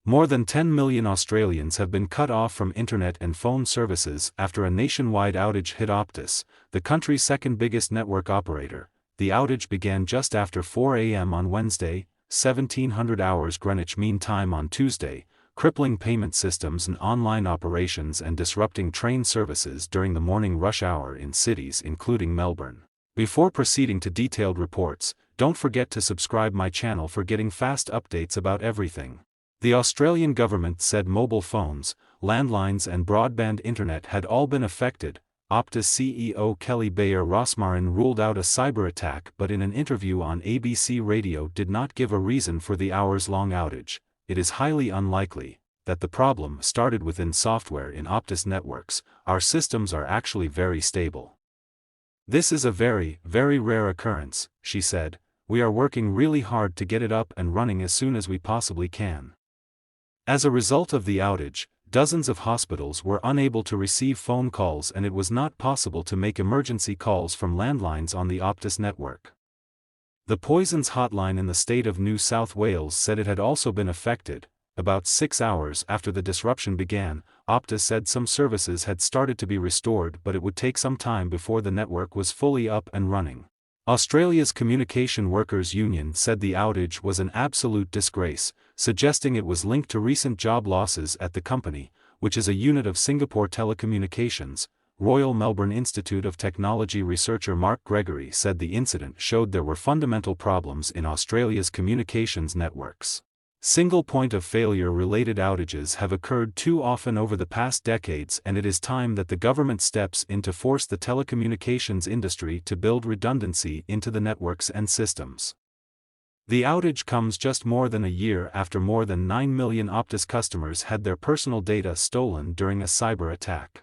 More than 10 million Australians have been cut off from internet and phone services after a nationwide outage hit Optus, the country's second biggest network operator. The outage began just after 4 a.m. on Wednesday, 1700 hours Greenwich Mean Time on Tuesday, crippling payment systems and online operations and disrupting train services during the morning rush hour in cities including Melbourne. Before proceeding to detailed reports, don't forget to subscribe my channel for getting fast updates about everything. The Australian government said mobile phones, landlines and broadband internet had all been affected. Optus CEO Kelly Bayer Rosmarin ruled out a cyber attack but in an interview on ABC Radio did not give a reason for the hours-long outage. It is highly unlikely that the problem started within software in Optus networks. Our systems are actually very stable. This is a very, very rare occurrence, she said. We are working really hard to get it up and running as soon as we possibly can. As a result of the outage, dozens of hospitals were unable to receive phone calls and it was not possible to make emergency calls from landlines on the Optus network. The Poisons hotline in the state of New South Wales said it had also been affected. About 6 hours after the disruption began, Optus said some services had started to be restored but it would take some time before the network was fully up and running. Australia's Communication Workers Union said the outage was an absolute disgrace, suggesting it was linked to recent job losses at the company, which is a unit of Singapore Telecommunications. Royal Melbourne Institute of Technology researcher Mark Gregory said the incident showed there were fundamental problems in Australia's communications networks. Single point of failure related outages have occurred too often over the past decades and it is time that the government steps in to force the telecommunications industry to build redundancy into the networks and systems. The outage comes just more than a year after more than 9 million Optus customers had their personal data stolen during a cyber attack.